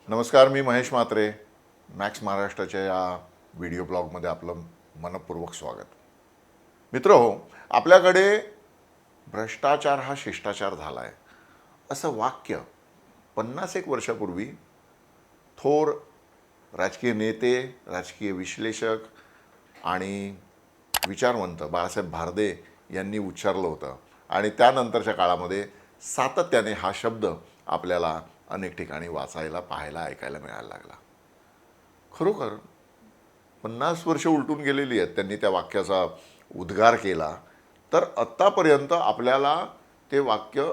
नमस्कार, मी महेश म्हात्रे. मॅक्स महाराष्ट्राच्या या व्हिडिओ ब्लॉगमध्ये आपलं मनपूर्वक स्वागत. मित्रहो, आपल्याकडे भ्रष्टाचार हा शिष्टाचार झाला आहे असं वाक्य 50 एक वर्षापूर्वी थोर राजकीय नेते, राजकीय विश्लेषक आणि विचारवंत बाळासाहेब भारदे यांनी उच्चारलं होतं आणि त्यानंतरच्या काळामध्ये सातत्याने हा शब्द आपल्याला अनेक ठिकाणी वाचायला, पाहायला, ऐकायला मिळायला लागला. खरोखर 50 वर्ष उलटून गेलेली आहेत त्यांनी त्या वाक्याचा उद्गार केला, तर आत्तापर्यंत आपल्याला ते वाक्य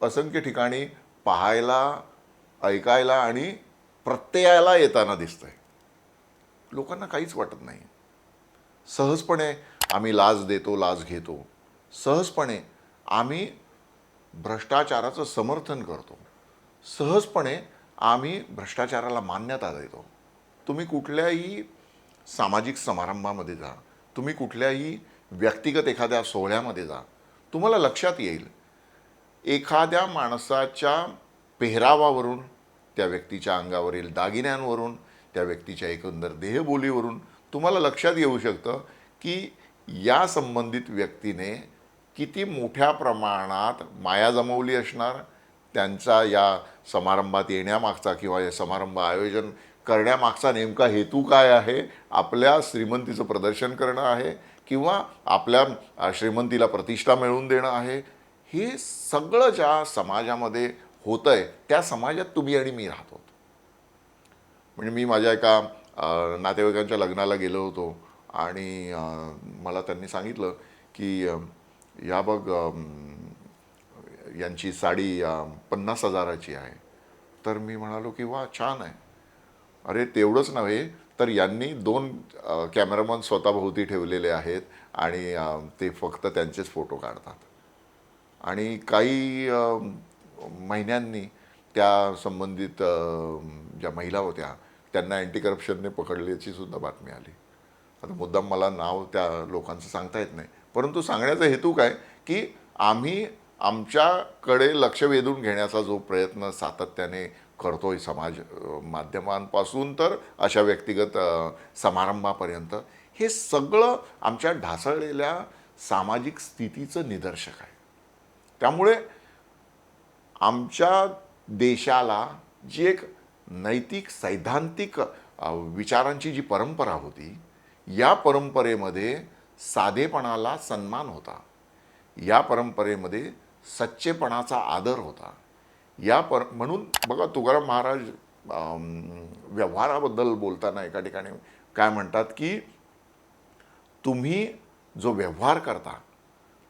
असंख्य ठिकाणी पाहायला, ऐकायला आणि प्रत्ययाला येताना दिसतंय. लोकांना काहीच वाटत नाही. सहजपणे आम्ही लाच देतो, लाच घेतो. सहजपणे आम्ही भ्रष्टाचाराचं समर्थन करतो. सहजपणे आम्ही भ्रष्टाचाराला मान्यता देतो. तुम्ही कुठल्याही सामाजिक समारंभामध्ये जा, तुम्ही कुठल्याही व्यक्तिगत एखाद्या सोहळ्यामध्ये जा, तुम्हाला लक्षात येईल एखाद्या माणसाच्या पेहरावावरून, त्या व्यक्तीच्या अंगावरील दागिन्यांवरून, त्या व्यक्तीच्या एकंदर देहबोलीवरून तुम्हाला लक्षात येऊ शकतं की या संबंधित व्यक्तीने किती मोठ्या प्रमाणात माया जमवली असणार. त्यांचा या समारंभात येण्यामागचा किंवा या समारंभ आयोजन करण्यामागचा नेमका हेतू काय आहे? आपल्या श्रीमंतीचं प्रदर्शन करणं आहे किंवा आपल्या श्रीमंतीला प्रतिष्ठा मिळवून देणं आहे? हे सगळं ज्या समाजामध्ये होतंय त्या समाजात तुम्ही आणि मी राहतो. म्हणजे मी माझ्या एका नातेवाईकांच्या लग्नाला गेलो होतो आणि मला त्यांनी सांगितलं की या बघ, यांची साडी 50,000ची आहे. तर मी म्हणालो की वा, छान आहे. अरे तेवढंच नव्हे, तर यांनी 2 कॅमेरामन स्वतःभोवती ठेवलेले आहेत आणि ते फक्त त्यांचेच फोटो काढतात. आणि काही महिन्यांनी त्या संबंधित ज्या महिला होत्या त्यांना अँटी करप्शनने पकडल्याची सुद्धा बातमी आली. आता मुद्दाम मला नाव त्या लोकांचं सांगता येत नाही, परंतु सांगण्याचा हेतू काय की आम्ही आमच्याकडे लक्ष वेधून घेण्याचा जो प्रयत्न सातत्याने करतोय समाज माध्यमांपासून तर अशा व्यक्तिगत समारंभापर्यंत, हे सगळं आमच्या ढासळलेल्या सामाजिक स्थितीचं निदर्शक आहे. त्यामुळे आमच्या देशाला जी एक नैतिक सैद्धांतिक विचारांची जी परंपरा होती, या परंपरेमध्ये साधेपणाला सन्मान होता, या परंपरेमध्ये सच्चेपणाचा आदर होता. म्हणून बघा, तुकाराम महाराज व्यवहाराबद्दल बोलताना एका ठिकाणी काय म्हणतात की तुम्ही जो व्यवहार करता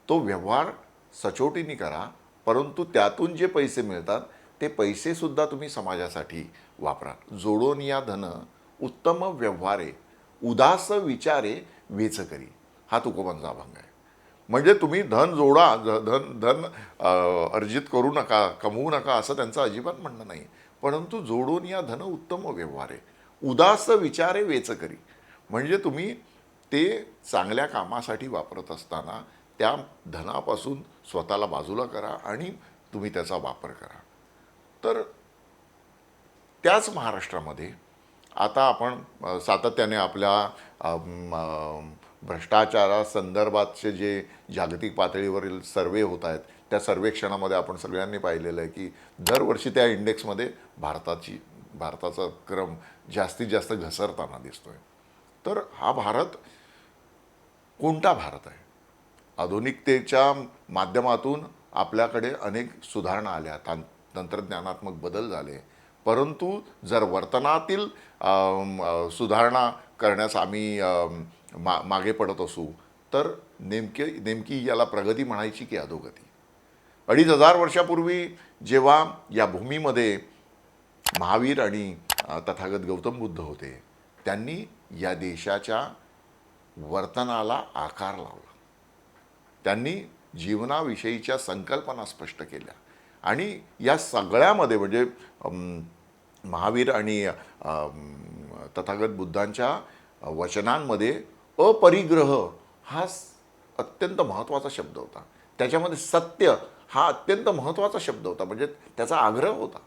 तो व्यवहार सचोटीने करा, परंतु त्यातून जे पैसे मिळतात ते पैसेसुद्धा तुम्ही समाजासाठी वापरा. जोडून या धन उत्तम व्यवहारे, उदास विचारे वेच करी, हा तुकोबांचा अभंग आहे. म्हणजे तुम्ही धन जोडा, धन धन अर्जित करू नका, कमवू नका असं त्यांचं अजिबात म्हणणं नाही, परंतु जोडून या धन उत्तम व्यवहारे, उदास विचारे वेच करी. म्हणजे तुम्ही ते चांगल्या कामासाठी वापरत असताना त्या धनापासून स्वतःला बाजूला करा आणि तुम्ही त्याचा वापर करा. तर त्याच महाराष्ट्रामध्ये आता आपण सातत्याने आपल्या भ्रष्टाचारासंदर्भातचे जे जागतिक पातळीवरील सर्वे होत आहेत, त्या सर्वेक्षणामध्ये आपण सगळ्यांनी पाहिलेलं आहे की दरवर्षी त्या इंडेक्समध्ये भारताचा क्रम जास्तीत जास्त घसरताना दिसतोय. तर हा भारत कोणता भारत आहे? आधुनिकतेच्या माध्यमातून आपल्याकडे अनेक सुधारणा आल्या, तंत्रज्ञानात्मक बदल झाले, परंतु जर वर्तनातील सुधारणा करण्यास आम्ही मागे पडत असू तर नेमकी याला प्रगती म्हणायची की अधोगती? 2500 वर्षापूर्वी जेव्हा या भूमीमध्ये महावीर आणि तथागत गौतम बुद्ध होते, त्यांनी या देशाच्या वर्तनाला आकार लावला. त्यांनी जीवनाविषयीच्या संकल्पना स्पष्ट केल्या आणि या सगळ्यामध्ये म्हणजे महावीर आणि तथागत बुद्धांच्या वचनांमध्ये अपरिग्रह हा अत्यंत महत्त्वाचा शब्द होता. त्याच्यामध्ये सत्य हा अत्यंत महत्त्वाचा शब्द होता, म्हणजे त्याचा आग्रह होता.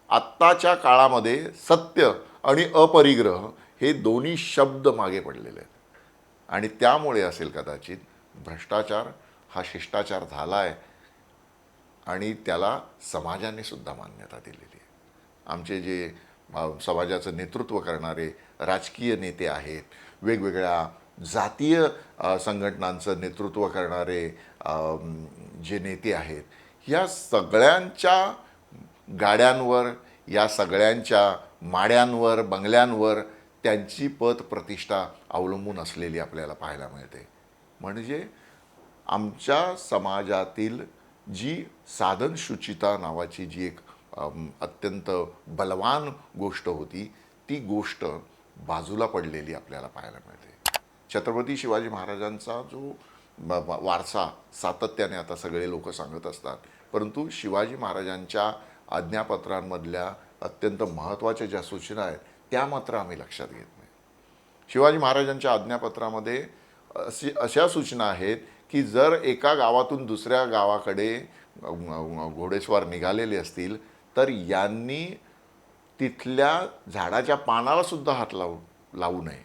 आत्ताच्या काळामध्ये सत्य आणि अपरिग्रह हे दोन्ही शब्द मागे पडलेले आहेत आणि त्यामुळे असेल कदाचित भ्रष्टाचार हा शिष्टाचार झाला आहे आणि त्याला समाजाने सुद्धा मान्यता दिलेली आहे. आमचे जे समाजाचं नेतृत्व करणारे राजकीय नेते आहेत, वेगवेगळ्या जातीय संघटनांचं नेतृत्व करणारे जे नेते आहेत, या सगळ्यांच्या गाड्यांवर, या सगळ्यांच्या माड्यांवर, बंगल्यांवर त्यांची पत प्रतिष्ठा अवलंबून असलेली आपल्याला पाहायला मिळते. म्हणजे आमच्या समाजातील जी साधनशुचिता नावाची जी एक अत्यंत बलवान गोष्ट होती, ती गोष्ट बाजूला पडलेली आपल्याला पाहायला मिळते. छत्रपती शिवाजी महाराजांचा जो वारसा सातत्याने आता सगळे लोक सांगत असतात, परंतु शिवाजी महाराजांच्या आज्ञापत्रांमधल्या अत्यंत महत्त्वाच्या ज्या सूचना आहेत त्या मात्र आम्ही लक्षात घेत नाही. शिवाजी महाराजांच्या आज्ञापत्रामध्ये अशा सूचना आहेत की जर एका गावातून दुसऱ्या गावाकडे घोडेस्वार निघालेले असतील तर यांनी तिथल्या झाडाच्या पानाला सुद्धा हात लावू नये,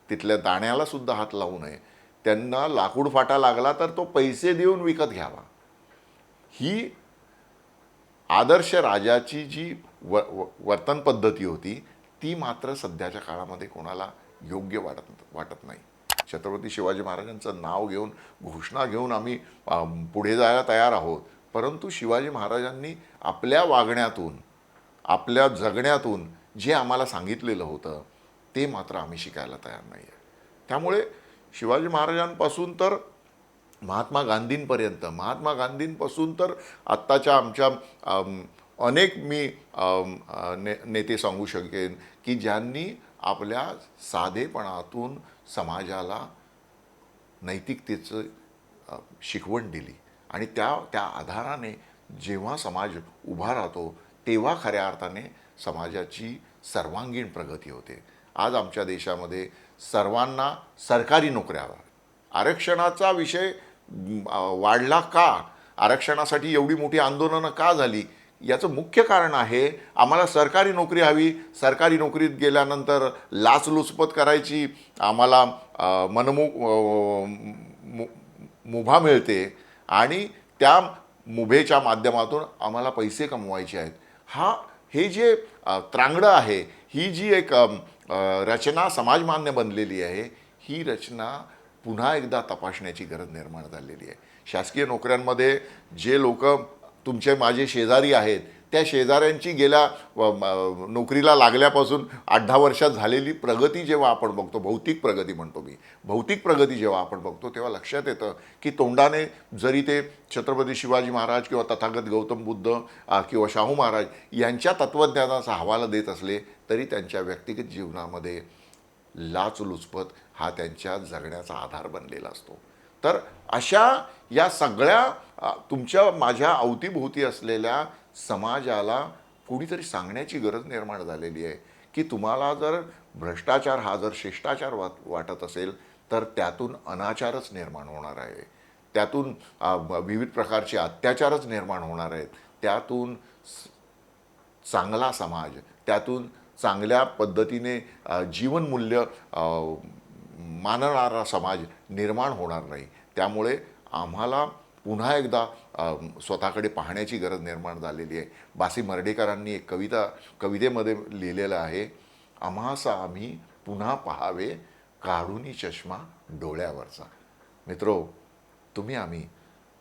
तिथल्या दाण्याला सुद्धा हात लावू नये. त्यांना लाकूड फाटा लागला तर तो पैसे देऊन विकत घ्यावा. ही आदर्श राजाची जी वर्तन पद्धती होती ती मात्र सध्याच्या काळामध्ये कोणाला योग्य वाटत नाही. छत्रपती शिवाजी महाराजांचं नाव घेऊन, घोषणा घेऊन आम्ही पुढे जायला तयार आहोत, परंतु शिवाजी महाराजांनी आपल्या वागण्यातून, आपल्या जगण्यातून जे आम्हाला सांगितलेलं होतं ते मात्र आम्ही शिकायला तयार नाही आहे. त्यामुळे शिवाजी महाराजांपासून तर महात्मा गांधींपासून तर आत्ताच्या आमच्या अनेक मी नेते सांगू शकेन की ज्यांनी आपल्या साधेपणातून समाजाला नैतिकतेचं शिकवण दिली आणि त्या आधाराने जेव्हा समाज उभा राहतो तेव्हा खऱ्या अर्थाने समाजाची सर्वांगीण प्रगती होते. आज आमच्या देशामध्ये सर्वांना सरकारी नोकऱ्या, आरक्षणाचा विषय वाढला का, आरक्षणासाठी एवढी मोठी आंदोलनं का झाली, याचं मुख्य कारण आहे आम्हाला सरकारी नोकरी हवी. सरकारी नोकरीत गेल्यानंतर लाचलुचपत करायची आम्हाला मुभा मिळते आणि त्या मुभेच्या माध्यमातून आम्हाला पैसे कमवायचे आहेत. हे जे त्रांगडं आहे, ही जी एक रचना समाजमान्य बनलेली आहे, ही रचना पुन्हा एकदा तपासण्याची गरज निर्माण झालेली आहे. शासकीय नोकऱ्यांमध्ये जे लोक तुमचे माझे शेजारी आहेत त्या शेजाऱ्यांची गेल्या नोकरीला लागल्यापासून 8-10 वर्षात झालेली प्रगती जेव्हा आपण बघतो, भौतिक प्रगती म्हणतो मी, भौतिक प्रगती जेव्हा आपण बघतो तेव्हा लक्षात येतं की तोंडाने जरी ते छत्रपती शिवाजी महाराज किंवा तथागत गौतम बुद्ध किंवा शाहू महाराज यांच्या तत्त्वज्ञानाचा हवाला देत असले तरी त्यांच्या व्यक्तिगत जीवनामध्ये लाचलुचपत हा त्यांच्या जगण्याचा आधार बनलेला असतो. तर अशा या सगळ्या तुमच्या माझ्या अवतीभोवती असलेल्या समाजाला कुणीतरी सांगण्याची गरज निर्माण झालेली आहे की तुम्हाला जर भ्रष्टाचार हा जर शिष्टाचार वाटत असेल तर त्यातून अनाचारच निर्माण होणार आहे, त्यातून विविध प्रकारचे अत्याचारच निर्माण होणार आहेत, त्यातून चांगला समाज, त्यातून चांगल्या पद्धतीने जीवनमूल्य मानणारा समाज निर्माण होणार नाही. त्यामुळे आम्हाला पुन्हा एकदा स्वतःकडे पाहण्याची गरज निर्माण झालेली आहे. बासी मर्ढेकरांनी एक कवितेमध्ये लिहिलेलं आहे, आम्हासा आम्ही पुन्हा पहावे काढूनी चष्मा डोळ्यावरचा. मित्रो, तुम्ही आम्ही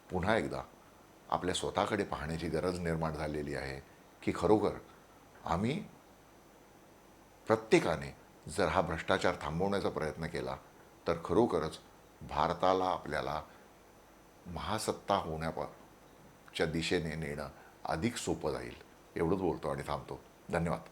पुन्हा एकदा आपल्या स्वतःकडे पाहण्याची गरज निर्माण झालेली आहे की खरोखर आम्ही प्रत्येकाने जर हा भ्रष्टाचार थांबवण्याचा प्रयत्न केला तर खरोखरच भारताला आपल्याला महासत्ता होण्याच्या दिशेने नेणं अधिक सोपं जाईल. एवढंच बोलतो आणि थांबतो. धन्यवाद.